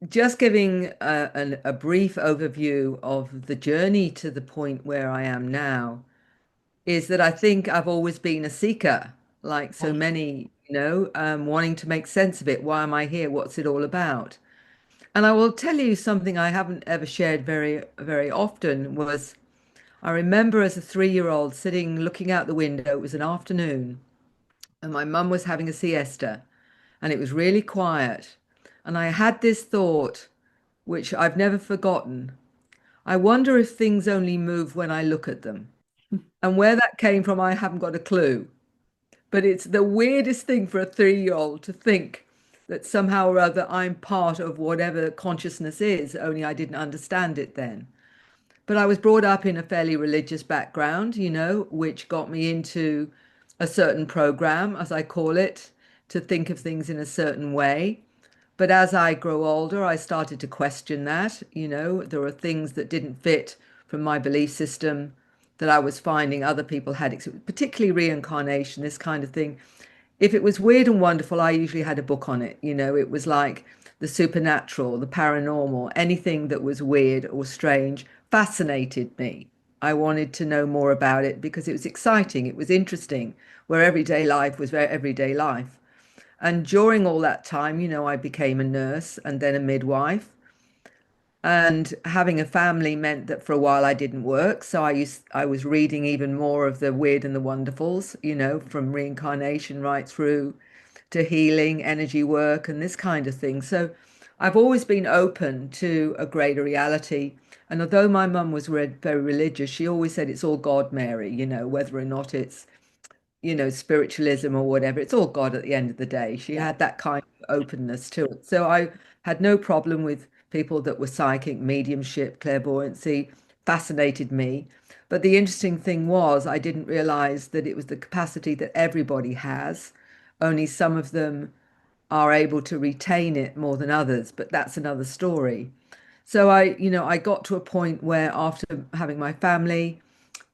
just giving a brief overview of the journey to the point where I am now is that I think I've always been a seeker, like so many, wanting to make sense of it. Why am I here? What's it all about? And I will tell you something I haven't ever shared very often was I remember as a 3-year-old sitting looking out the window. It was an afternoon, and my mum was having a siesta, and it was really quiet. And I had this thought, which I've never forgotten. I wonder if things only move when I look at them. And where that came from, I haven't got a clue. But it's the weirdest thing for a 3-year-old to think that somehow or other I'm part of whatever consciousness is, only I didn't understand it then. But I was brought up in a fairly religious background, which got me into a certain program, as I call it, to think of things in a certain way. But as I grow older, I started to question that. There were things that didn't fit from my belief system that I was finding other people had, particularly reincarnation, this kind of thing. If it was weird and wonderful, I usually had a book on it. It was like the supernatural, the paranormal, anything that was weird or strange fascinated me. I wanted to know more about it because it was exciting, it was interesting, where everyday life was very everyday life. And during all that time, I became a nurse and then a midwife. And having a family meant that for a while I didn't work. So I was reading even more of the weird and the wonderfuls, from reincarnation right through to healing, energy work, and this kind of thing. So I've always been open to a greater reality. And although my mum was very religious, she always said it's all God, Mary, whether or not it's spiritualism or whatever. It's all God at the end of the day. She Yeah. had that kind of openness to it. So I had no problem with people that were psychic, mediumship, clairvoyancy, fascinated me. But the interesting thing was, I didn't realize that it was the capacity that everybody has. Only some of them are able to retain it more than others, but that's another story. So I got to a point where after having my family,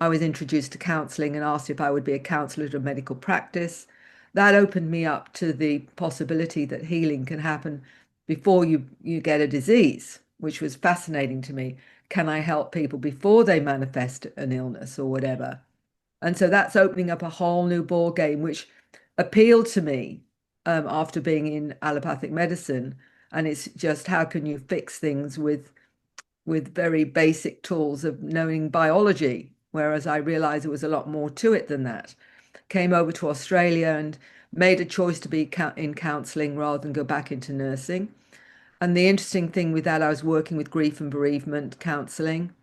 I was introduced to counseling and asked if I would be a counselor at a medical practice. That opened me up to the possibility that healing can happen before you get a disease, which was fascinating to me. Can I help people before they manifest an illness or whatever? And so that's opening up a whole new ball game, which appealed to me after being in allopathic medicine. And it's just how can you fix things with very basic tools of knowing biology, whereas I realized there was a lot more to it than that. Came over to Australia and made a choice to be in counseling rather than go back into nursing. And the interesting thing with that, I was working with grief and bereavement counseling,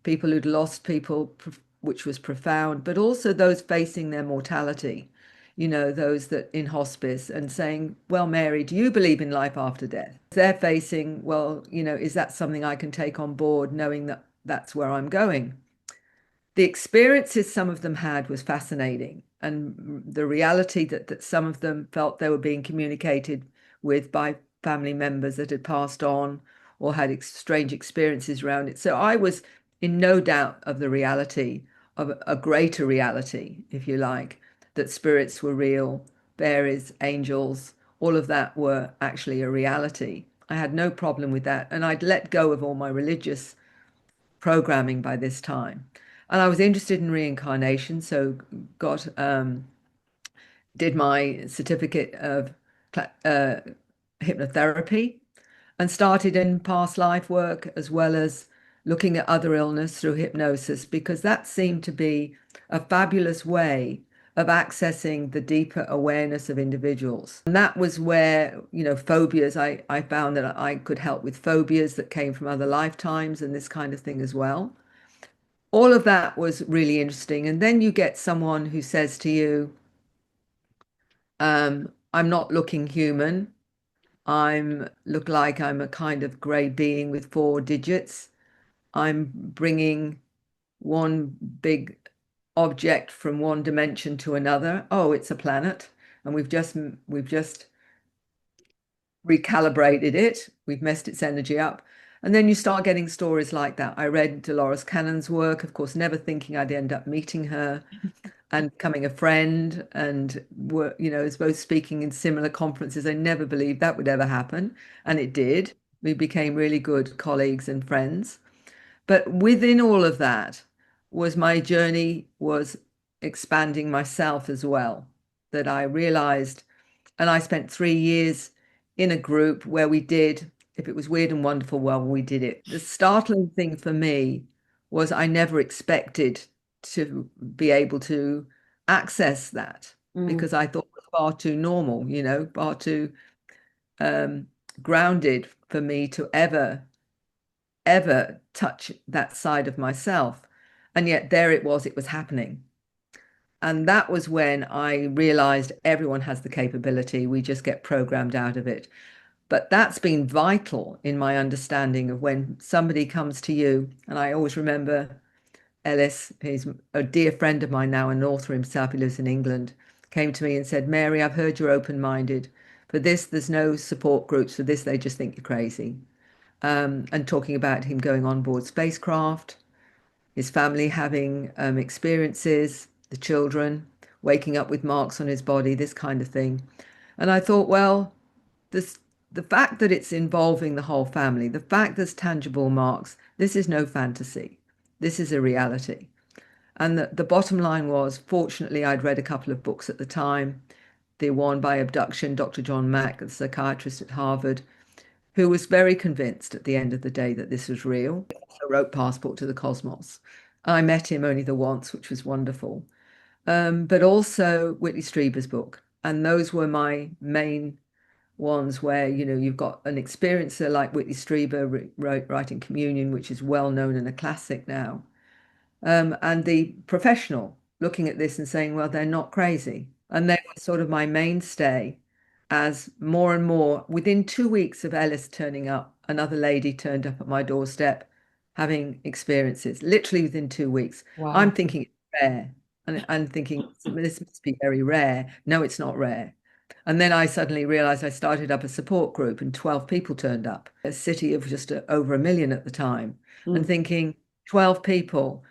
people who'd lost people, which was profound, but also those facing their mortality, those that in hospice and saying, well, Mary, do you believe in life after death? They're facing, well, is that something I can take on board knowing that that's where I'm going? The experiences some of them had was fascinating. And the reality that some of them felt they were being communicated with by family members that had passed on or had strange experiences around it. So I was in no doubt of the reality of a greater reality, if you like, that spirits were real, fairies, angels, all of that were actually a reality. I had no problem with that. And I'd let go of all my religious programming by this time. And I was interested in reincarnation, so got did my certificate of uh, hypnotherapy and started in past life work as well as looking at other illness through hypnosis because that seemed to be a fabulous way of accessing the deeper awareness of individuals. And that was where, phobias, I found that I could help with phobias that came from other lifetimes and this kind of thing as well. All of that was really interesting. And then you get someone who says to you, I'm not looking human. I'm look like I'm a kind of grey being with 4 digits. I'm bringing one big object from one dimension to another. Oh, it's a planet, and we've just recalibrated it. We've messed its energy up. And then you start getting stories like that. I read Dolores Cannon's work, of course, never thinking I'd end up meeting her and becoming a friend and were, as both speaking in similar conferences. I never believed that would ever happen. And it did. We became really good colleagues and friends. But within all of that was my journey was expanding myself as well. That I realized, and I spent 3 years in a group where we did, if it was weird and wonderful, well, we did it. The startling thing for me was I never expected to be able to access that Mm. because I thought it was far too normal, far too um, grounded for me to ever touch that side of myself. And yet there it was happening. And that was when I realized everyone has the capability. We just get programmed out of it. But that's been vital in my understanding of when somebody comes to you. And I always remember Ellis, he's a dear friend of mine now, an author himself, he lives in England, came to me and said, Mary, I've heard you're open-minded. For this, there's no support groups. For this, they just think you're crazy. And talking about him going on board spacecraft, his family having experiences, the children waking up with marks on his body, this kind of thing. And I thought, well, this the fact that it's involving the whole family, the fact there's tangible marks, this is no fantasy. This is a reality. And the bottom line was, fortunately, I'd read a couple of books at the time. The one by abduction, Dr. John Mack, the psychiatrist at Harvard, who was very convinced at the end of the day that this was real. He also wrote Passport to the Cosmos. I met him only the once, which was wonderful. But also Whitley Strieber's book. And those were my main ones where, you've got an experiencer like Whitley Strieber writing Communion, which is well known and a classic now, and the professional looking at this and saying, well, they're not crazy. And they were sort of my mainstay as more and more, within 2 weeks of Ellis turning up, another lady turned up at my doorstep having experiences, literally within 2 weeks. I'm Wow. thinking it's rare. And I'm thinking this must be very rare. No, it's not rare. And then I suddenly realized I started up a support group and 12 people turned up, a city of just over 1 million at the time, and Mm. thinking 12 people,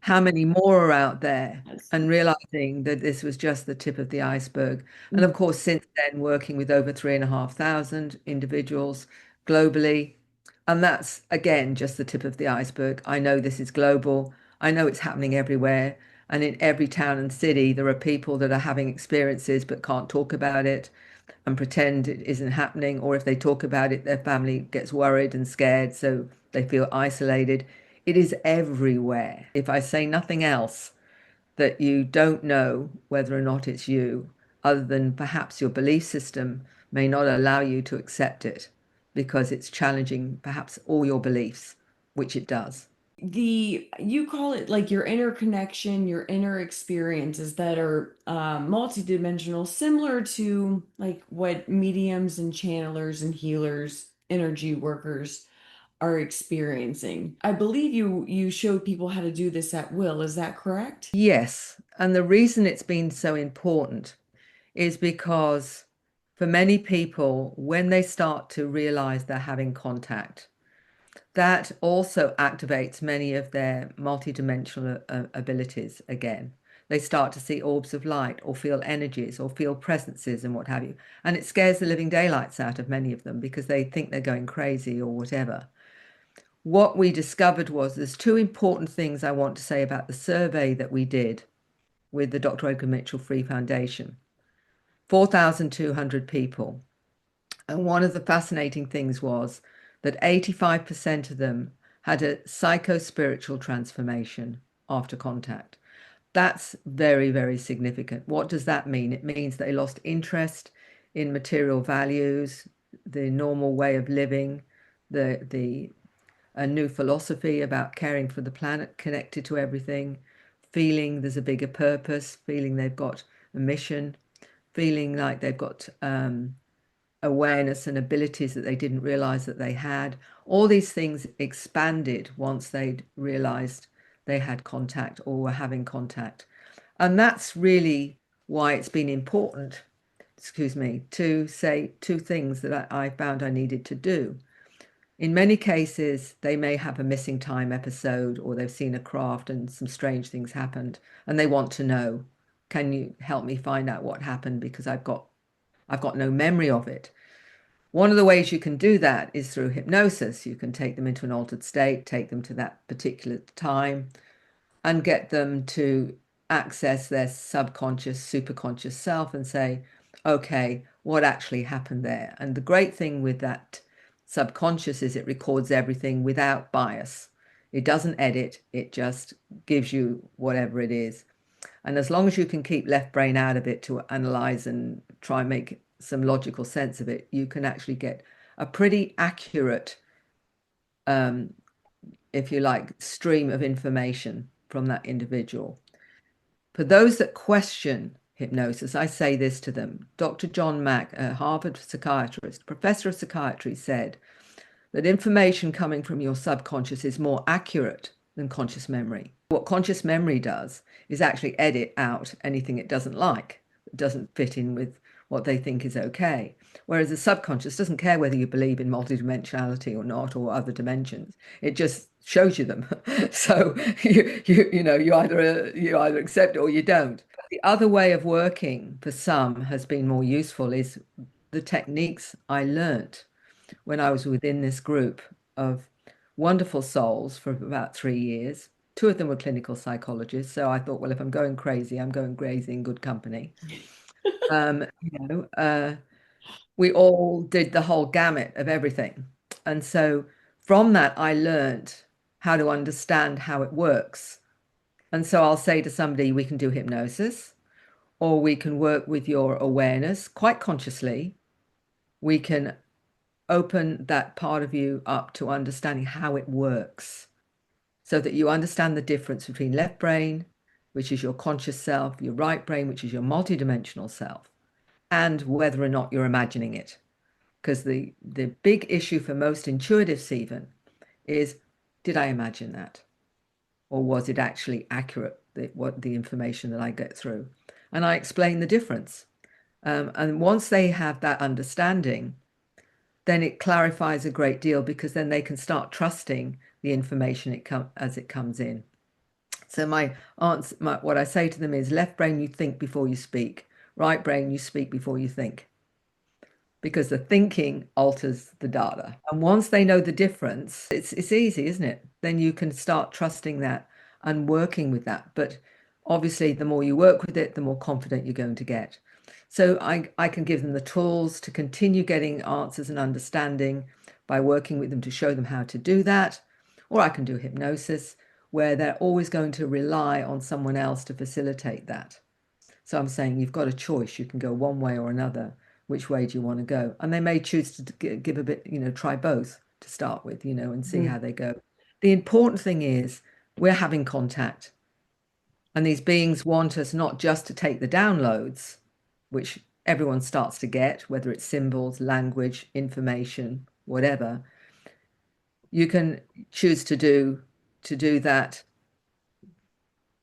how many more are out there? Yes. And realizing that this was just the tip of the iceberg. And Mm. of course, since then, working with over 3,500 individuals globally. And that's, again, just the tip of the iceberg. I know this is global. I know it's happening everywhere. And in every town and city, there are people that are having experiences but can't talk about it and pretend it isn't happening. Or if they talk about it, their family gets worried and scared, so they feel isolated. It is everywhere. If I say nothing else, that you don't know whether or not it's you, other than perhaps your belief system may not allow you to accept it because it's challenging perhaps all your beliefs, which it does. You call it like your inner connection, your inner experiences that are multidimensional, similar to like what mediums and channelers and healers, energy workers are experiencing. I believe you showed people how to do this at will. Is that correct? Yes, and the reason it's been so important is because for many people, when they start to realize they're having contact, that also activates many of their multidimensional abilities again. They start to see orbs of light or feel energies or feel presences and what have you. And it scares the living daylights out of many of them because they think they're going crazy or whatever. What we discovered was there's two important things I want to say about the survey that we did with the Dr. Edgar Mitchell Free Foundation. 4,200 people. And one of the fascinating things was that 85% of them had a psycho-spiritual transformation after contact. That's very, very significant. What does that mean? It means they lost interest in material values, the normal way of living, the a new philosophy about caring for the planet, connected to everything, feeling there's a bigger purpose, feeling they've got a mission, feeling like they've got awareness and abilities that they didn't realize that they had. All these things expanded once they'd realized they had contact or were having contact. And that's really why it's been important, excuse me, to say two things that I found I needed to do. In many cases, they may have a missing time episode or they've seen a craft and some strange things happened and they want to know, can you help me find out what happened because I've got no memory of it. One of the ways you can do that is through hypnosis. You can take them into an altered state, take them to that particular time, and get them to access their subconscious, superconscious self and say, okay, what actually happened there? And the great thing with that subconscious is it records everything without bias. It doesn't edit, it just gives you whatever it is. And as long as you can keep left brain out of it to analyze and try and make some logical sense of it, you can actually get a pretty accurate, um, if you like, stream of information from that individual. For those that question hypnosis, I say this to them. Dr. John Mack, a Harvard psychiatrist, professor of psychiatry, said that information coming from your subconscious is more accurate than conscious memory. What conscious memory does is actually edit out anything it doesn't like, it doesn't fit in with what they think is okay. Whereas the subconscious doesn't care whether you believe in multidimensionality or not, or other dimensions. It just shows you them. So you either accept it or you don't. The other way of working for some has been more useful is the techniques I learnt when I was within this group of wonderful souls for about 3 years. Two of them were clinical psychologists. So I thought, well, if I'm going crazy, I'm going crazy in good company. Um, you know, uh, we all did the whole gamut of everything. And so from that, I learned how to understand how it works. And so I'll say to somebody, we can do hypnosis, or we can work with your awareness quite consciously. We can open that part of you up to understanding how it works so that you understand the difference between left brain, which is your conscious self, your right brain, which is your multidimensional self, and whether or not you're imagining it. Because the big issue for most intuitives even is, did I imagine that? Or was it actually accurate, what the information that I get through? And I explain the difference. And once they have that understanding, then it clarifies a great deal because then they can start trusting the information as it comes in. So my answer, what I say to them is left brain, you think before you speak. Right brain, you speak before you think. Because the thinking alters the data. And once they know the difference, it's easy, isn't it? Then you can start trusting that and working with that. But obviously, the more you work with it, the more confident you're going to get. So I can give them the tools to continue getting answers and understanding by working with them to show them how to do that. Or I can do hypnosis, where they're always going to rely on someone else to facilitate that. So I'm saying you've got a choice. You can go one way or another. Which way do you want to go? And they may choose to give a bit, try both to start with, and see Mm. how they go. The important thing is we're having contact. And these beings want us not just to take the downloads, which everyone starts to get, whether it's symbols, language, information, whatever. You can choose to do that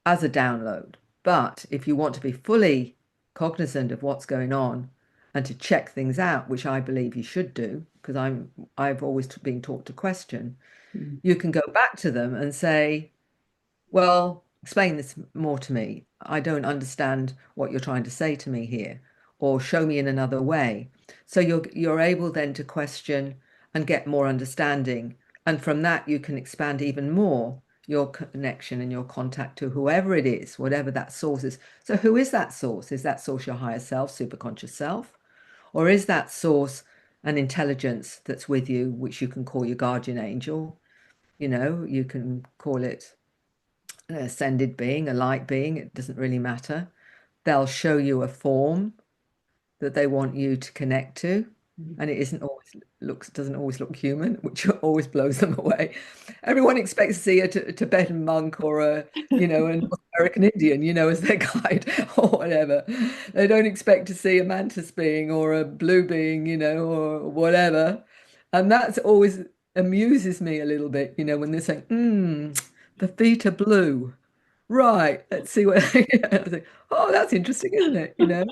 as a download. But if you want to be fully cognizant of what's going on and to check things out, which I believe you should do, because I've always been taught to question, Mm. you can go back to them and say, well, explain this more to me. I don't understand what you're trying to say to me here, or show me in another way. So you're able then to question and get more understanding. And from that, you can expand even more your connection and your contact to whoever it is, whatever that source is. So who is that source? Is that source your higher self, superconscious self? Or is that source an intelligence that's with you, which you can call your guardian angel? You can call it an ascended being, a light being, it doesn't really matter. They'll show you a form that they want you to connect to, Mm. and it isn't always doesn't always look human, which always blows them away. Everyone expects to see a Tibetan monk or a North American Indian, as their guide or whatever. They don't expect to see a mantis being or a blue being, or whatever. And that's always amuses me a little bit, when they're saying, the feet are blue. Right, let's see what I think, oh, that's interesting, isn't it?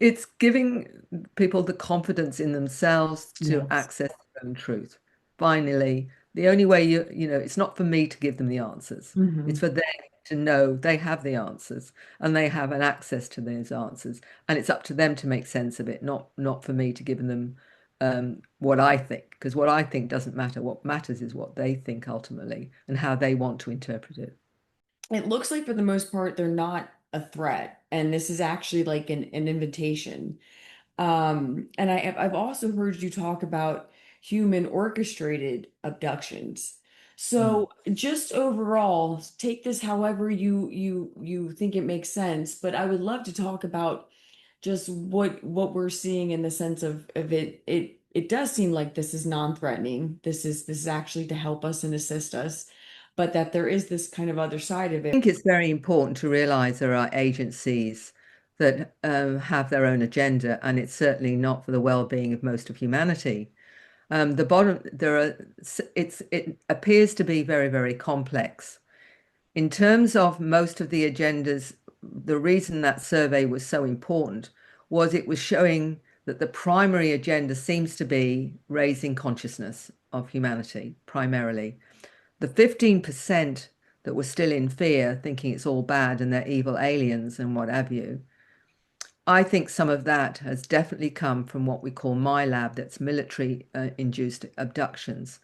It's giving people the confidence in themselves to Yes. access their own truth. Finally, the only way it's not for me to give them the answers. It's Hmm. for them to know they have the answers and they have an access to those answers. And it's up to them to make sense of it, not for me to give them what I think, because what I think doesn't matter. What matters is what they think ultimately and how they want to interpret it. It looks like for the most part they're not a threat, and this is actually like an invitation. And I've also heard you talk about human orchestrated abductions. Mm. So just overall, take this however you think it makes sense, but I would love to talk about just what we're seeing in the sense of it does seem like this is non-threatening. This is actually to help us and assist us, but that there is this kind of other side of I it. think it's very important to realize there are agencies that have their own agenda, and it's certainly not for the well-being of most of humanity. The bottom, there are, it appears to be very, very complex. In terms of most of the agendas, the reason that survey was so important was it was showing that the primary agenda seems to be raising consciousness of humanity, primarily. The 15% that were still in fear, thinking it's all bad and they're evil aliens and what have you, I think some of that has definitely come from what we call my lab, that's military induced abductions.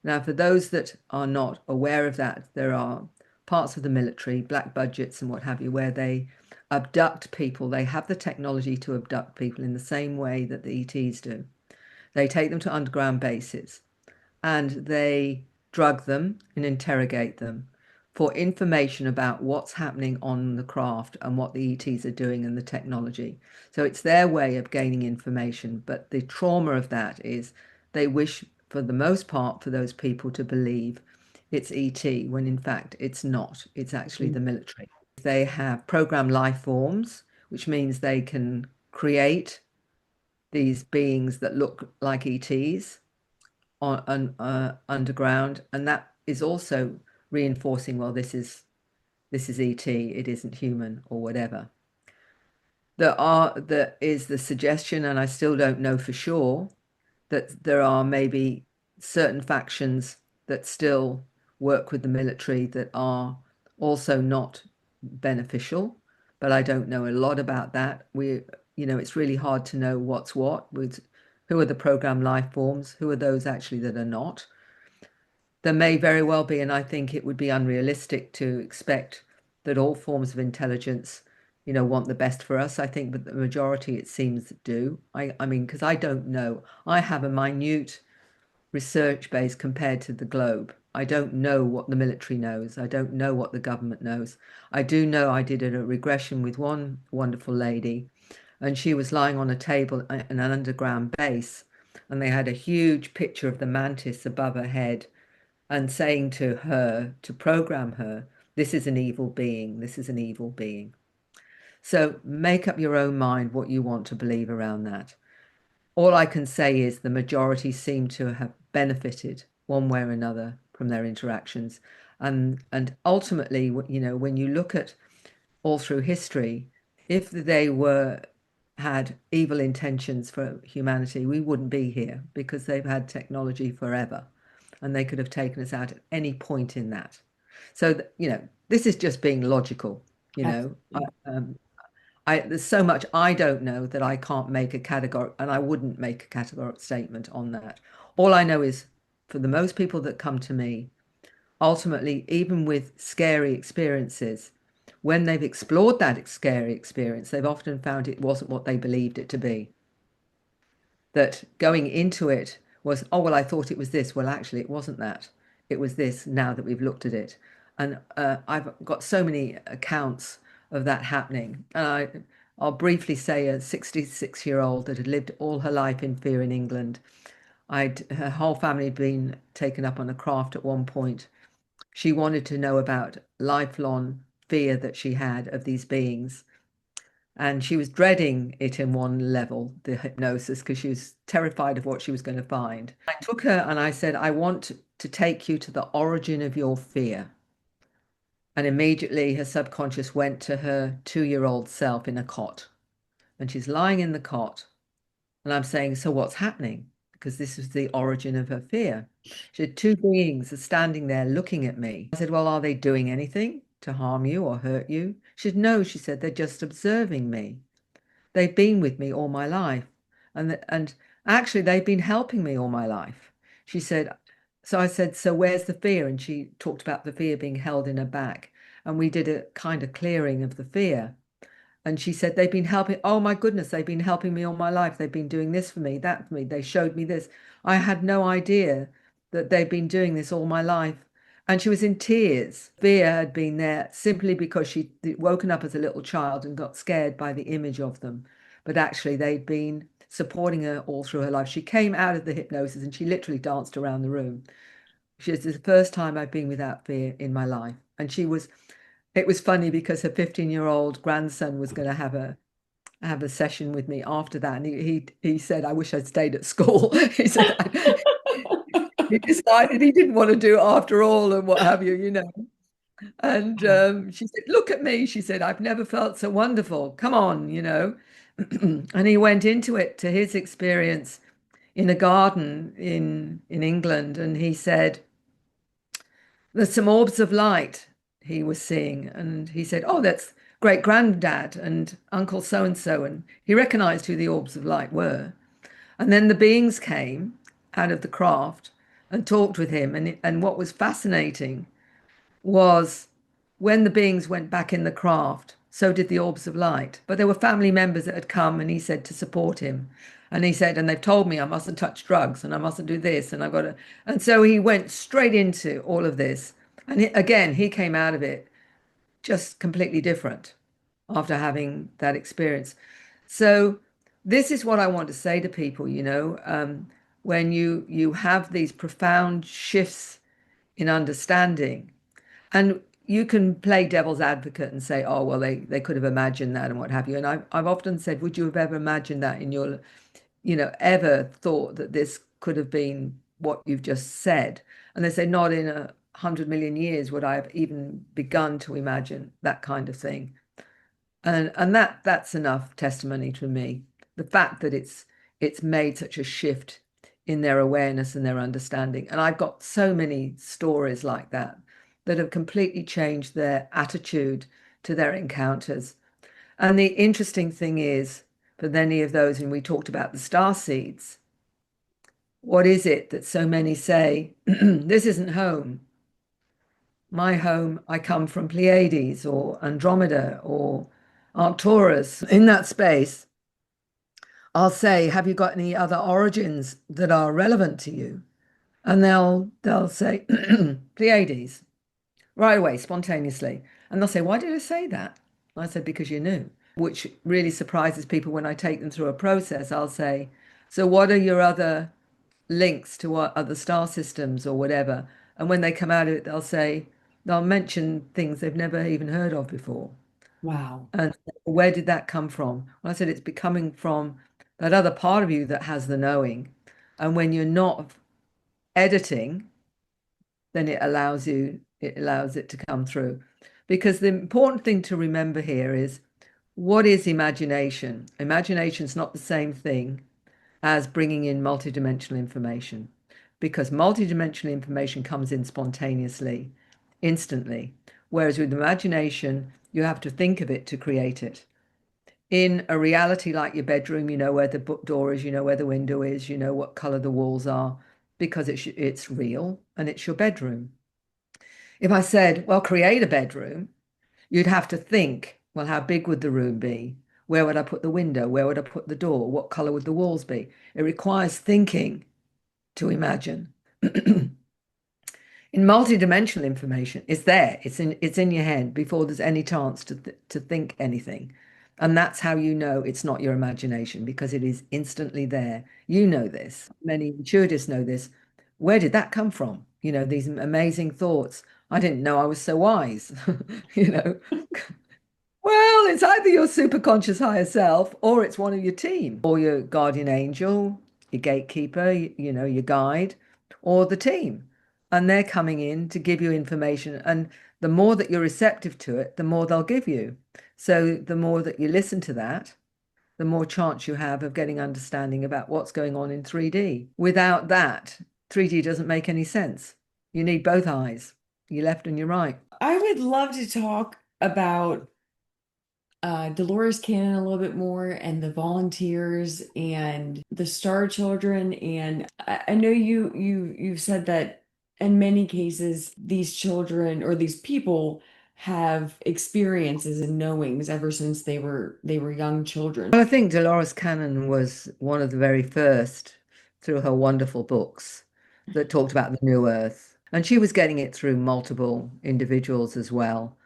Now, for those that are not aware of that, there are parts of the military, black budgets and what have you, where they abduct people. They have the technology to abduct people in the same way that the ETs do. They take them to underground bases and they drug them and interrogate them for information about what's happening on the craft and what the ETs are doing and the technology. So it's their way of gaining information. But the trauma of that is they wish, for the most part, for those people to believe it's ET when in fact it's not. It's actually the military. They have programmed life forms, which means they can create these beings that look like ETs underground, and that is also reinforcing, well, this is ET, it isn't human or whatever. There is the suggestion, and I still don't know for sure, that there are maybe certain factions that still work with the military that are also not beneficial, but I don't know a lot about that. It's really hard to know what's what with who are the programmed life forms, who are those actually that are not. There may very well be, and I think it would be unrealistic to expect that all forms of intelligence, want the best for us. I think that the majority, it seems, do. I mean, because I don't know. I have a minute research base compared to the globe. I don't know what the military knows. I don't know what the government knows. I do know I did a regression with one wonderful lady, and she was lying on a table in an underground base, and they had a huge picture of the mantis above her head and saying to her, to program her, this is an evil being, this is an evil being. So make up your own mind what you want to believe around that. All I can say is the majority seem to have benefited one way or another from their interactions. And ultimately, when you look at all through history, if they had evil intentions for humanity, we wouldn't be here because they've had technology forever and they could have taken us out at any point in that. So, this is just being logical, you know. Absolutely. There's so much I don't know that I can't make a categoric, and I wouldn't make a categoric statement on that. All I know is for the most people that come to me, ultimately, even with scary experiences, when they've explored that scary experience, they've often found it wasn't what they believed it to be. That going into it was, oh, well, I thought it was this. Well, actually, it wasn't that. It was this now that we've looked at it. And I've got so many accounts of that happening. And I'll briefly say a 66-year-old that had lived all her life in fear in England. Her whole family had been taken up on a craft at one point. She wanted to know about lifelong fear that she had of these beings. And she was dreading it in one level, the hypnosis, because she was terrified of what she was going to find. I took her and I said, I want to take you to the origin of your fear. And immediately her subconscious went to her 2-year-old self in a cot. And she's lying in the cot. And I'm saying, so what's happening? Because this is the origin of her fear. She had two beings are standing there looking at me. I said, well, are they doing anything to harm you or hurt you? She said, no, she said, they're just observing me. They've been with me all my life. And Actually, they've been helping me all my life. She said, so I said, so where's the fear? And she talked about the fear being held in her back. And we did a kind of clearing of the fear. And she said, they've been helping. Oh my goodness, they've been helping me all my life. They've been doing this for me, that for me. They showed me this. I had no idea that they've been doing this all my life. And she was in tears. Fear had been there simply because she'd woken up as a little child and got scared by the image of them. But actually, they'd been supporting her all through her life. She came out of the hypnosis and she literally danced around the room. She said, "It's the first time I've been without fear in my life." And it was funny because her 15-year-old grandson was going to have a session with me after that. And he said, "I wish I'd stayed at school." He said, he decided he didn't want to do it after all and what have you, you know. And Wow. she said, "Look at me." She said, "I've never felt so wonderful. Come on, you know." And he went into it to his experience in a garden in England. And he said, there's some orbs of light he was seeing. And he said, "Oh, that's great granddad and Uncle so and so." And he recognized who the orbs of light were. And then the beings came out of the craft and talked with him. And what was fascinating was when the beings went back in the craft, so did the orbs of light. But there were family members that had come, and he said, to support him. And he said, and they've told me I mustn't touch drugs and I mustn't do this and I've got to. And so he went straight into all of this. And again, he came out of it just completely different after having that experience. So this is what I want to say to people, you know, when you have these profound shifts in understanding, and you can play devil's advocate and say, oh, well, they could have imagined that and what have you. And I've often said, would you have ever imagined that in your, you know, ever thought that this could have been what you've just said? And they say, not in 100 million years would I have even begun to imagine that kind of thing. And that's enough testimony to me. The fact that it's made such a shift in their awareness and their understanding. And I've got so many stories like that that have completely changed their attitude to their encounters. And the interesting thing is, for many of those, and we talked about the star seeds, what is it that so many say, this isn't home? My home, I come from Pleiades or Andromeda or Arcturus. In that space, I'll say, have you got any other origins that are relevant to you? And they'll say Pleiades right away, spontaneously. And they'll say, why did I say that? I said, because you knew, which really surprises people when I take them through a process. I'll say, so what are your other links to what other star systems or whatever? And when they come out of it, they'll mention things they've never even heard of before. Wow. And where did that come from? Well, I said it's becoming from that other part of you that has the knowing. And when you're not editing, then it allows it to come through. Because the important thing to remember here is, what is imagination? Imagination is not the same thing as bringing in multidimensional information, because multidimensional information comes in spontaneously, instantly. Whereas with imagination, you have to think of it to create it. In a reality like your bedroom, you know where the book door is, you know where the window is, you know what color the walls are, because it's real and it's your bedroom. If I said, well, create a bedroom, you'd have to think, well, how big would the room be? Where would I put the window? Where would I put the door? What color would the walls be? It requires thinking to imagine. In multidimensional information, it's there. It's in your head before there's any chance to think anything. And that's how you know it's not your imagination, because it is instantly there. You know this. Many intuitives know this. Where did that come from? You know, these amazing thoughts. I didn't know I was so wise, you know. Well, it's either your superconscious higher self or it's one of your team or your guardian angel, your gatekeeper, you know, your guide, or the team. And they're coming in to give you information. And the more that you're receptive to it, the more they'll give you. So the more that you listen to that, the more chance you have of getting understanding about what's going on in 3D. Without that, 3D doesn't make any sense. You need both eyes, your left and your right. I would love to talk about Dolores Cannon a little bit more and the volunteers and the Star Children. And I know you've said that in many cases these children or these people have experiences and knowings ever since they were young children. Well, I think Dolores Cannon was one of the very first through her wonderful books that talked about the New Earth. And she was getting it through multiple individuals as well.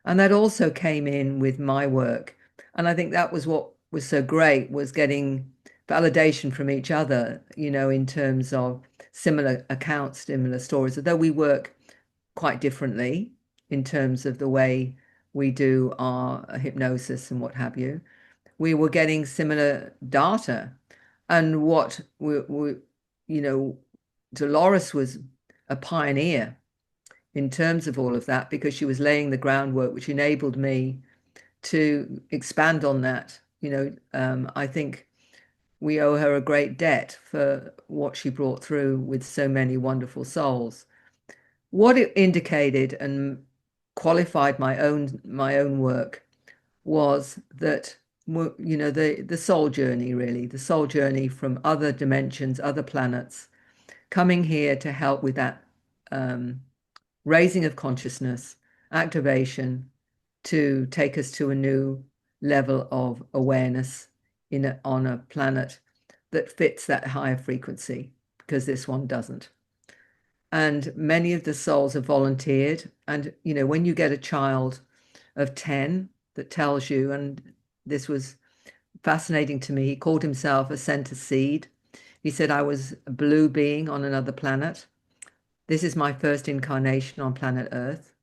And that also came in with my work. And I think that was what was so great was getting validation from each other, in terms of similar accounts, similar stories, although we work quite differently in terms of the way we do our hypnosis and what have you. We were getting similar data. And you know, Dolores was a pioneer in terms of all of that because she was laying the groundwork, which enabled me to expand on that. I think we owe her a great debt for what she brought through with so many wonderful souls. What it indicated and qualified my own work was that the soul journey, really, the soul journey from other dimensions, other planets, coming here to help with that um, raising of consciousness, activation, to take us to a new level of awareness on a planet that fits that higher frequency, because this one doesn't. And many of the souls have volunteered. And, when you get a child of 10 that tells you, and this was fascinating to me, he called himself a center seed. He said, I was a blue being on another planet. This is my first incarnation on planet Earth.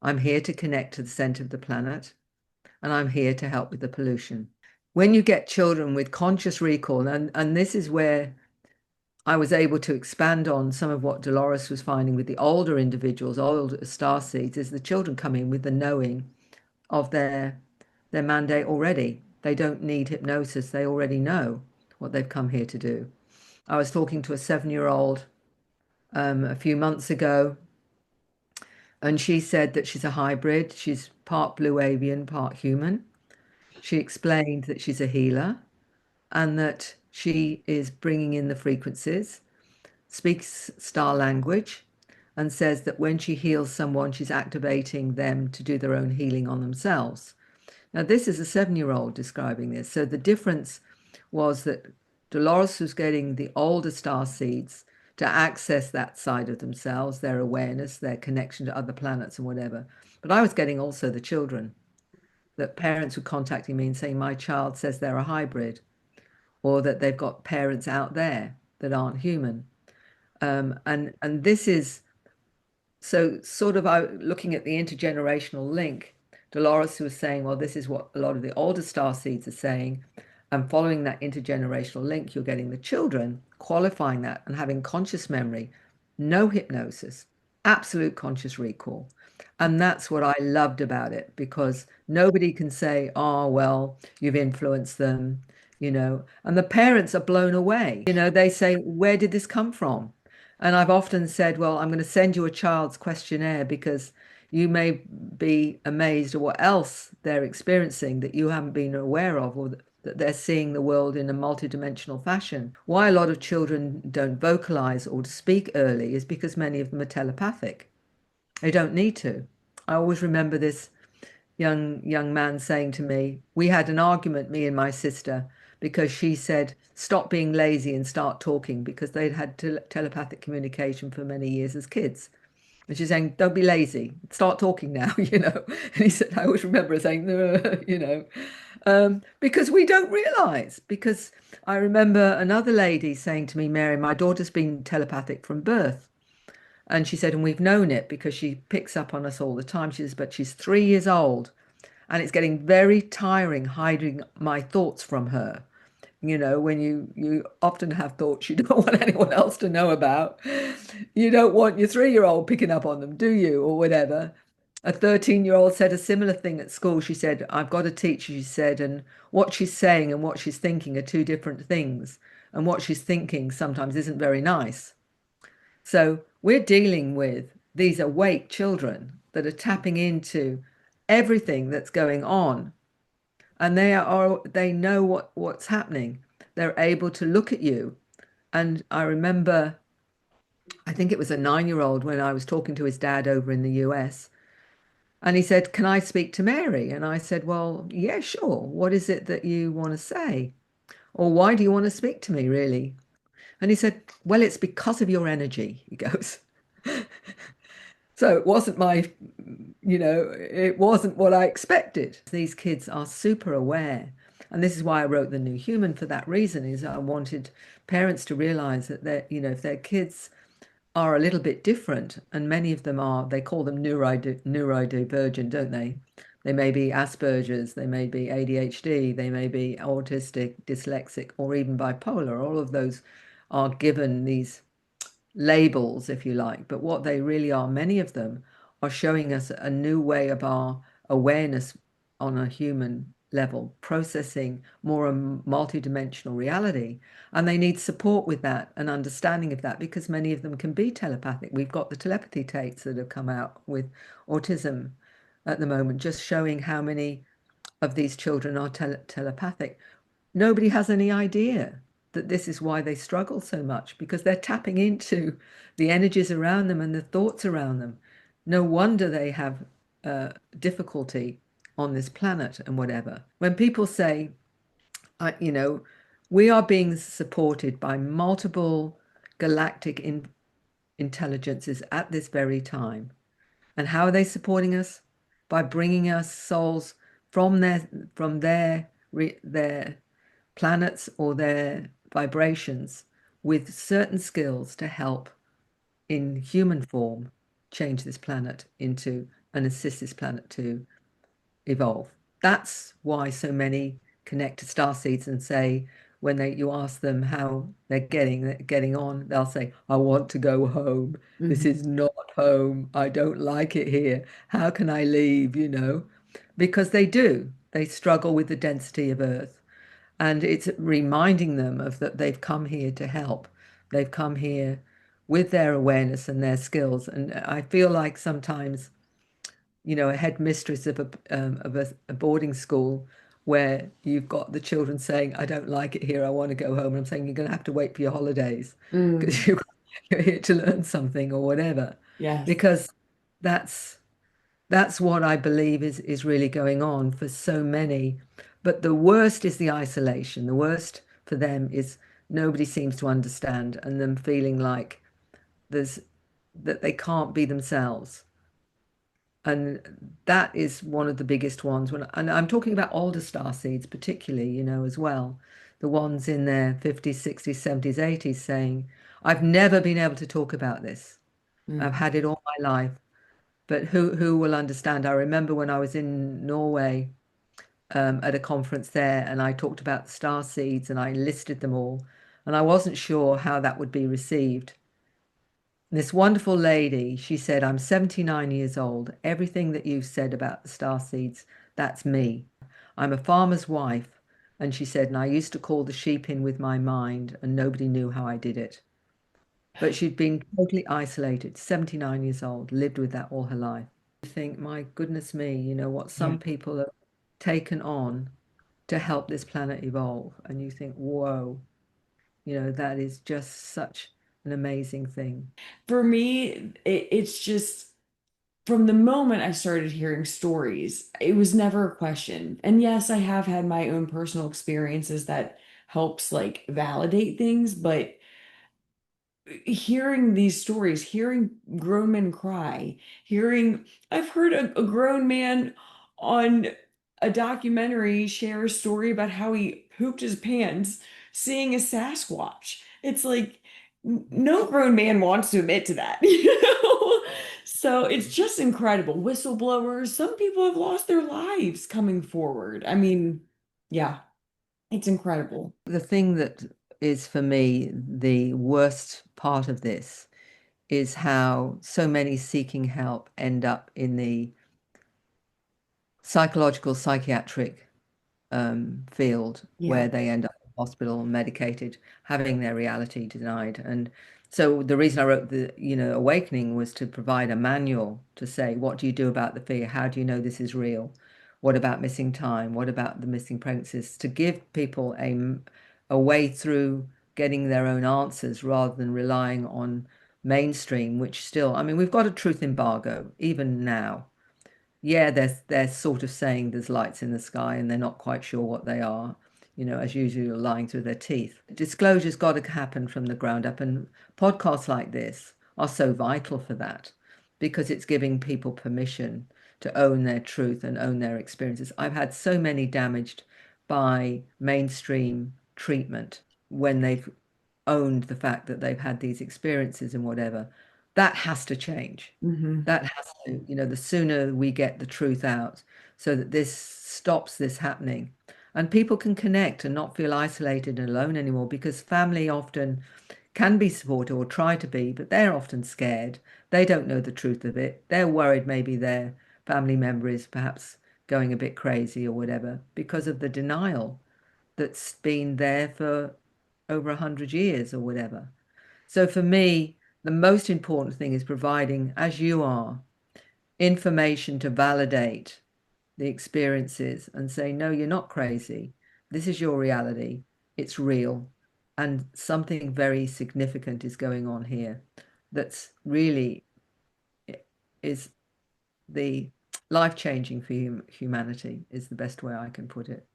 I'm here to connect to the center of the planet, and I'm here to help with the pollution. When you get children with conscious recall, and this is where I was able to expand on some of what Dolores was finding with the older individuals, older star seeds, is the children come in with the knowing of their mandate already. They don't need hypnosis. They already know what they've come here to do. I was talking to a 7-year-old a few months ago, and she said that she's a hybrid. She's part blue avian, part human. She explained that she's a healer and that she is bringing in the frequencies, speaks star language, and says that when she heals someone, she's activating them to do their own healing on themselves. Now, this is a 7-year-old describing this. So the difference was that Dolores was getting the older star seeds to access that side of themselves, their awareness, their connection to other planets and whatever. But I was getting also the children, that parents were contacting me and saying, my child says they're a hybrid, or that they've got parents out there that aren't human. And this is so sort of looking at the intergenerational link. Dolores was saying, well, this is what a lot of the older star seeds are saying. And following that intergenerational link, you're getting the children qualifying that and having conscious memory, no hypnosis, absolute conscious recall. And that's what I loved about it, because nobody can say, oh, well, you've influenced them, and the parents are blown away. They say, where did this come from? And I've often said, well, I'm going to send you a child's questionnaire because you may be amazed at what else they're experiencing that you haven't been aware of, or that they're seeing the world in a multidimensional fashion. Why a lot of children don't vocalize or speak early is because many of them are telepathic. They don't need to. I always remember this young man saying to me, we had an argument, me and my sister, because she said, stop being lazy and start talking, because they'd had telepathic communication for many years as kids. And she's saying, don't be lazy, start talking now, And he said, I always remember her saying, no, because we don't realize. Because I remember another lady saying to me, Mary, my daughter's been telepathic from birth. And she said, and we've known it because she picks up on us all the time. She says, but she's 3 years old and it's getting very tiring hiding my thoughts from her. When you often have thoughts you don't want anyone else to know about. You don't want your 3-year-old picking up on them, do you? Or whatever. A 13-year-old said a similar thing at school. She said, I've got a teacher, she said, and what she's saying and what she's thinking are two different things. And what she's thinking sometimes isn't very nice. So we're dealing with these awake children that are tapping into everything that's going on and they know what's happening. They're able to look at you. And I remember, I think it was a 9-year old when I was talking to his dad over in the US, and he said, "Can I speak to Mary?" And I said, "Well, yeah, sure. What is it that you want to say? Or why do you want to speak to me, really?" And he said, "Well, it's because of your energy," he goes. So it wasn't it wasn't what I expected. These kids are super aware. And this is why I wrote The New Human for that reason, is I wanted parents to realize that if their kids are a little bit different, and many of them are, they call them neurodivergent, don't they? They may be Asperger's, they may be ADHD, they may be autistic, dyslexic, or even bipolar. All of those are given these labels, if you like, but what they really are, many of them are showing us a new way of our awareness on a human level, processing more a multidimensional reality. And they need support with that and understanding of that because many of them can be telepathic. We've got the telepathy tapes that have come out with autism at the moment, just showing how many of these children are telepathic. Nobody has any idea that this is why they struggle so much because they're tapping into the energies around them and the thoughts around them. No wonder they have difficulty on this planet and whatever. When people say, I, you know, we are being supported by multiple galactic intelligences at this very time. And how are they supporting us? By bringing us souls from their planets or their vibrations with certain skills to help in human form change this planet into and assist this planet to evolve. That's why so many connect to star seeds and say, when you ask them how they're getting on, they'll say, "I want to go home. This Mhm. is not home. I don't like it here. How can I leave?" Because they do. They struggle with the density of Earth. And it's reminding them of that they've come here to help. They've come here with their awareness and their skills. And I feel like sometimes, a headmistress of a boarding school where you've got the children saying, "I don't like it here, I want to go home." And I'm saying, "You're going to have to wait for your holidays Mm, because you're here to learn something or whatever." yes. Because that's that's what I believe is really going on for so many. But the worst is the isolation. The worst for them is nobody seems to understand and them feeling like there's that they can't be themselves. And that is one of the biggest ones and I'm talking about older star seeds particularly, as well. The ones in their 50s, 60s, 70s, 80s saying, "I've never been able to talk about this. I've Mm. had it all my life." But who will understand? I remember when I was in Norway at a conference there, and I talked about the star seeds and I listed them all, and I wasn't sure how that would be received. This wonderful lady, she said, "I'm 79 years old. Everything that you've said about the star seeds, that's me. I'm a farmer's wife." And she said, "And I used to call the sheep in with my mind, and nobody knew how I did it." But she'd been totally isolated, 79 years old, lived with that all her life. Think, my goodness me, what Yeah. some people have taken on to help this planet evolve. And you think, whoa, that is just such an amazing thing. For me, it's just from the moment I started hearing stories, it was never a question. And yes, I have had my own personal experiences that helps like validate things, but hearing these stories, hearing grown men cry, I've heard a grown man on a documentary share a story about how he pooped his pants seeing a Sasquatch. It's like no grown man wants to admit to that, you know? So it's just incredible. Whistleblowers, some people have lost their lives coming forward. I mean, yeah, it's incredible. The thing that is for me the worst part of this is how so many seeking help end up in the psychological, psychiatric field Yeah. where they end up in hospital, medicated, having their reality denied. And so the reason I wrote the Awakening was to provide a manual to say, what do you do about the fear? How do you know this is real? What about missing time? What about the missing pregnancies? To give people a way through getting their own answers rather than relying on mainstream, which still, I mean, we've got a truth embargo even now. Yeah, they're sort of saying there's lights in the sky and they're not quite sure what they are, as usual, lying through their teeth. Disclosure's got to happen from the ground up, and podcasts like this are so vital for that because it's giving people permission to own their truth and own their experiences. I've had so many damaged by mainstream treatment when they've owned the fact that they've had these experiences and whatever. That has to change. Hmm. That has to, the sooner we get the truth out so that this stops this happening. And people can connect and not feel isolated and alone anymore because family often can be supportive or try to be, but they're often scared. They don't know the truth of it. They're worried maybe their family member is perhaps going a bit crazy or whatever because of the denial that's been there for over 100 years or whatever. So for me, the most important thing is providing, as you are, information to validate the experiences and say, no, you're not crazy. This is your reality. It's real. And something very significant is going on here that's really is the life changing for humanity, is the best way I can put it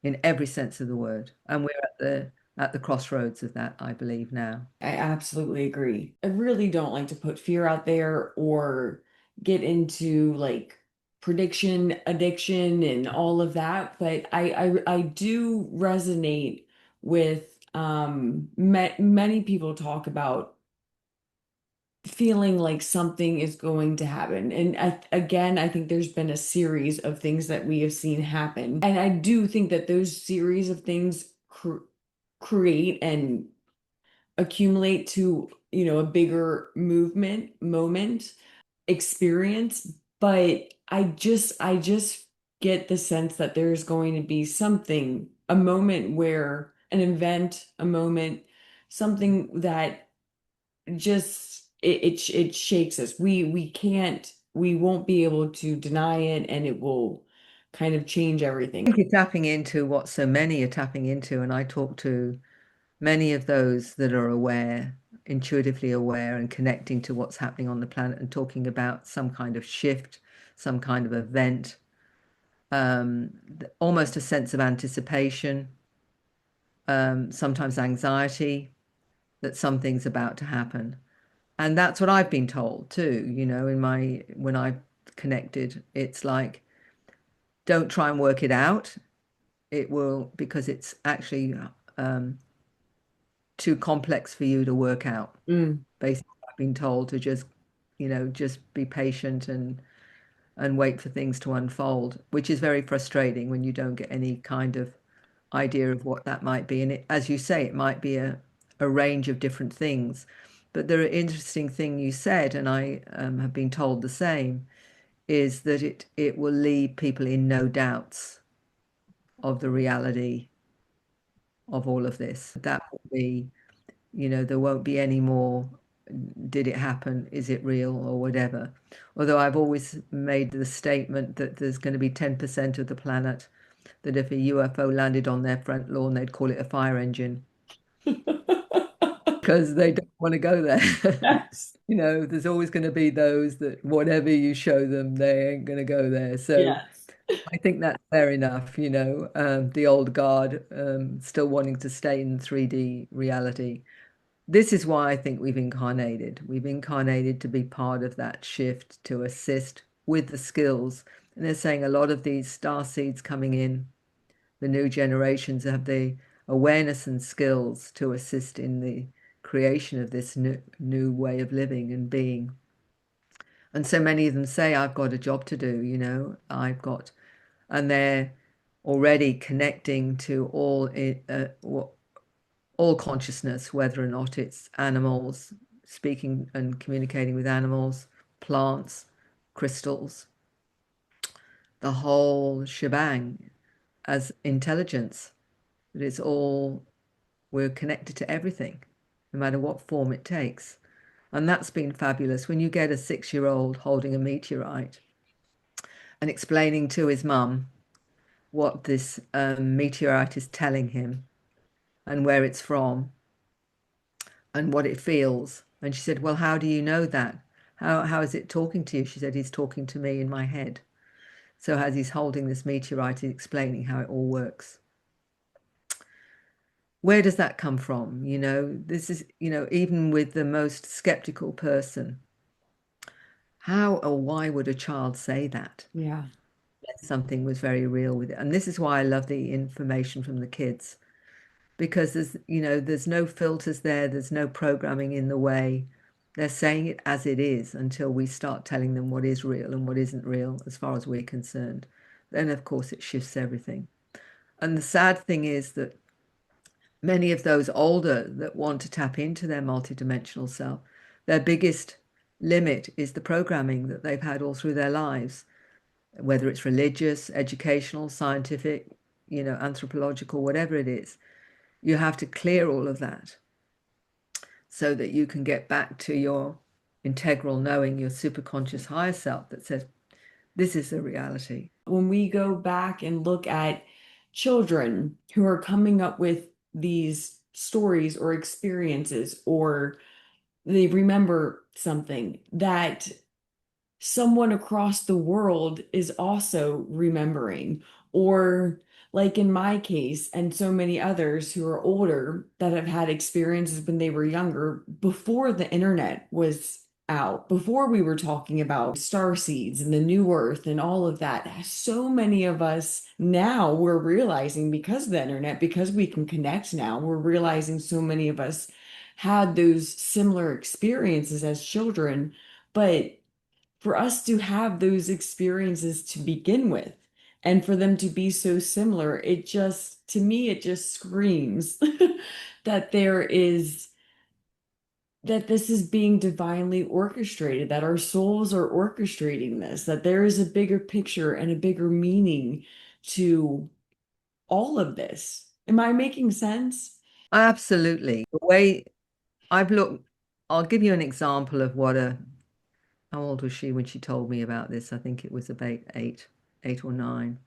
in every sense of the word. And we're at the crossroads of that, I believe now. I absolutely agree. I really don't like to put fear out there or get into like prediction addiction and all of that, but I do resonate with many people talk about feeling like something is going to happen. And again, I think there's been a series of things that we have seen happen. And I do think that those series of things create and accumulate to, a bigger moment, experience. But I just get the sense that there's going to be something, a moment where an event, a moment, something that just it shakes us. We won't be able to deny it, and it will kind of change everything. I think you're tapping into what so many are tapping into, and I talk to many of those that are aware, intuitively aware, and connecting to what's happening on the planet and talking about some kind of shift, some kind of event, almost a sense of anticipation, sometimes anxiety that something's about to happen. And that's what I've been told too, in my when I connected, it's like, don't try and work it out. It will, because it's actually um, too complex for you to work out. Mm. Basically, I've been told to just be patient and wait for things to unfold, which is very frustrating when you don't get any kind of idea of what that might be. And as you say, it might be a range of different things. But the interesting thing you said, and I have been told the same, is that it will leave people in no doubts of the reality of all of this. That will be, there won't be any more, did it happen? Is it real or whatever? Although I've always made the statement that there's going to be 10% of the planet that if a UFO landed on their front lawn, they'd call it a fire engine because they don't want to go there. Yes. There's always going to be those that whatever you show them, they ain't going to go there. So Yes. I think that's fair enough, the old guard still wanting to stay in 3D reality. This is why I think we've incarnated. We've incarnated to be part of that shift, to assist with the skills. And they're saying a lot of these star seeds coming in, the new generations have the awareness and skills to assist in the creation of this new way of living and being. And so many of them say, I've got a job to do, and they're already connecting to all consciousness, whether or not it's animals, speaking and communicating with animals, plants, crystals, the whole shebang as intelligence. That it's all, we're connected to everything, no matter what form it takes. And that's been fabulous. When you get a 6-year-old holding a meteorite and explaining to his mum what this meteorite is telling him and where it's from and what it feels. And she said, "Well, how do you know that? How is it talking to you?" She said, "He's talking to me in my head." So as he's holding this meteorite, he's explaining how it all works. Where does that come from? This is, even with the most skeptical person, how or why would a child say that? Yeah. Something was very real with it. And this is why I love the information from the kids, because there's no filters there, there's no programming in the way. They're saying it as it is until we start telling them what is real and what isn't real, as far as we're concerned. Then, of course, it shifts everything. And the sad thing is that many of those older that want to tap into their multidimensional self, their biggest limit is the programming that they've had all through their lives, whether it's religious, educational, scientific, anthropological, whatever it is. You have to clear all of that so that you can get back to your integral knowing, your superconscious higher self that says, this is the reality. When we go back and look at children who are coming up with these stories or experiences, or they remember something that someone across the world is also remembering, or like in my case, and so many others who are older that have had experiences when they were younger, before the internet was out, before we were talking about star seeds and the new earth and all of that. So many of us now, we're realizing, because of the internet, because we can connect now, we're realizing so many of us had those similar experiences as children. But for us to have those experiences to begin with, and for them to be so similar, it just, to me, it just screams that that this is being divinely orchestrated, that our souls are orchestrating this, that there is a bigger picture and a bigger meaning to all of this. Am I making sense? Absolutely. The way I've looked, I'll give you an example of how old was she when she told me about this? I think it was about 8 or 9.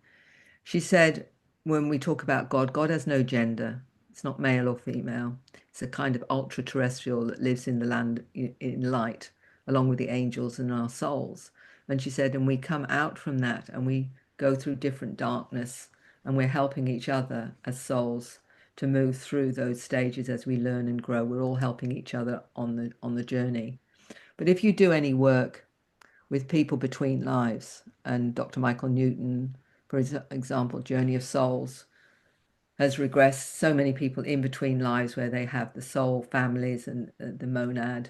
She said, when we talk about God, God has no gender. It's not male or female. It's a kind of ultra terrestrial that lives in the land in light, along with the angels and our souls. And she said, and we come out from that and we go through different darkness and we're helping each other as souls to move through those stages as we learn and grow. We're all helping each other on the journey. But if you do any work with people between lives, and Dr. Michael Newton, for example, Journey of Souls, has regressed so many people in between lives where they have the soul families and the monad,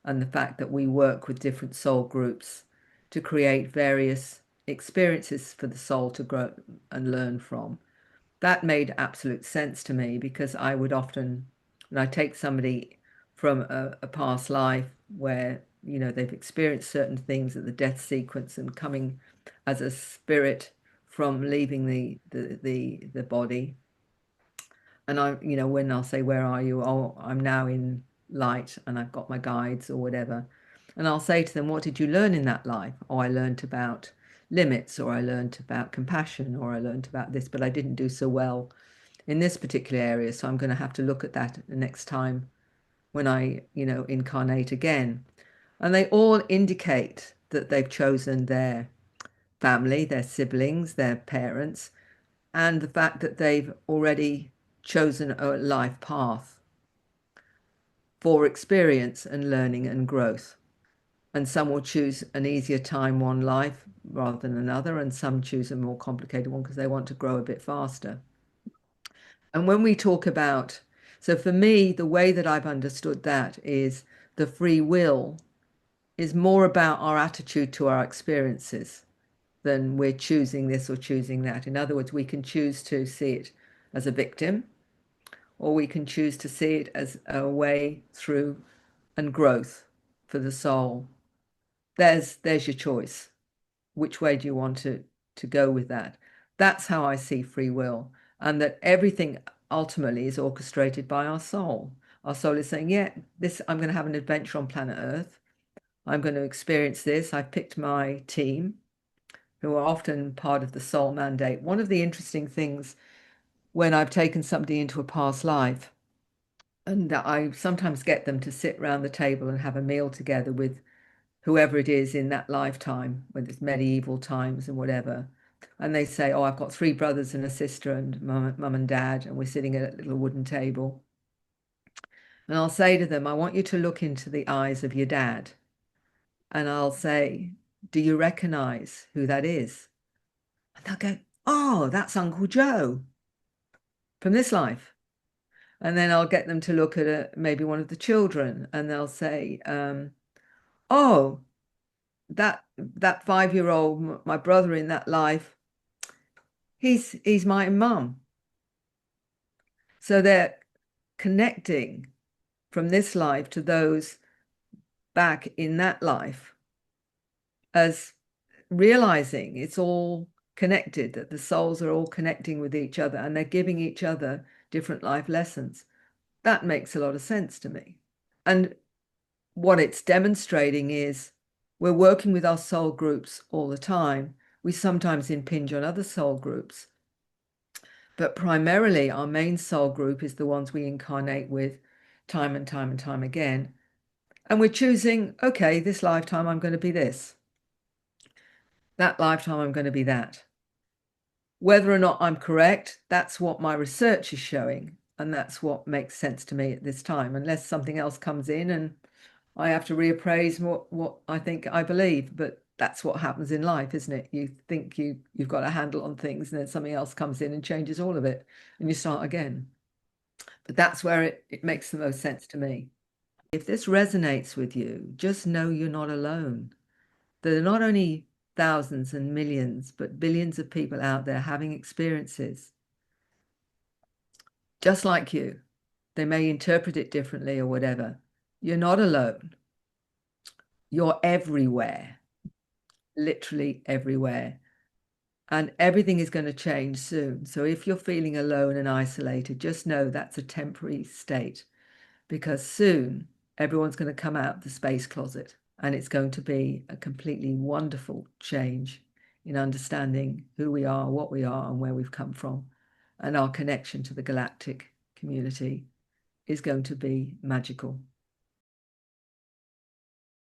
and the fact that we work with different soul groups to create various experiences for the soul to grow and learn from. That made absolute sense to me, because I would often, when I take somebody from a past life where, they've experienced certain things at the death sequence and coming as a spirit from leaving the body. And when I'll say, where are you? Oh, I'm now in light and I've got my guides or whatever. And I'll say to them, what did you learn in that life? Oh, I learned about limits, or I learned about compassion, or I learned about this, but I didn't do so well in this particular area. So I'm going to have to look at that the next time when I, incarnate again. And they all indicate that they've chosen their family, their siblings, their parents, and the fact that they've already chosen a life path for experience and learning and growth. And some will choose an easier time one life rather than another, and some choose a more complicated one because they want to grow a bit faster. And when we talk about, so for me, the way that I've understood that is the free will is more about our attitude to our experiences than we're choosing this or choosing that. In other words, we can choose to see it as a victim, or we can choose to see it as a way through and growth for the soul. There's your choice. Which way do you want to go with that? That's how I see free will, and that everything ultimately is orchestrated by our soul. Our soul is saying, yeah, this, I'm going to have an adventure on planet Earth. I'm going to experience this. I've picked my team. who are often part of the soul mandate. One of the interesting things when I've taken somebody into a past life, and I sometimes get them to sit around the table and have a meal together with whoever it is in that lifetime, whether it's medieval times and whatever. And they say, "Oh, I've got three brothers and a sister and mum and dad, and we're sitting at a little wooden table." And I'll say to them, "I want you to look into the eyes of your dad." And I'll say, "Do you recognize who that is?" And they'll go, "Oh, that's Uncle Joe from this life." And then I'll get them to look at maybe one of the children, and they'll say, "Oh, that 5-year-old, my brother in that life, he's my mum." So they're connecting from this life to those back in that life, as realizing it's all connected, that the souls are all connecting with each other and they're giving each other different life lessons. That makes a lot of sense to me. And what it's demonstrating is we're working with our soul groups all the time. We sometimes impinge on other soul groups, but primarily our main soul group is the ones we incarnate with time and time and time again. And we're choosing, okay, this lifetime I'm going to be this. That lifetime I'm going to be that. Whether or not I'm correct, that's what my research is showing. And that's what makes sense to me at this time, unless something else comes in and I have to reappraise what I think I believe. But that's what happens in life, isn't it? You think you've got a handle on things, and then something else comes in and changes all of it, and you start again. But that's where it makes the most sense to me. If this resonates with you, just know you're not alone. There are not only thousands and millions, but billions of people out there having experiences just like you. They may interpret it differently or whatever. You're not alone. You're everywhere, literally everywhere. And everything is going to change soon. So if you're feeling alone and isolated, just know that's a temporary state, because soon everyone's going to come out of the space closet and it's going to be a completely wonderful change in understanding who we are, what we are, and where we've come from. And our connection to the galactic community is going to be magical.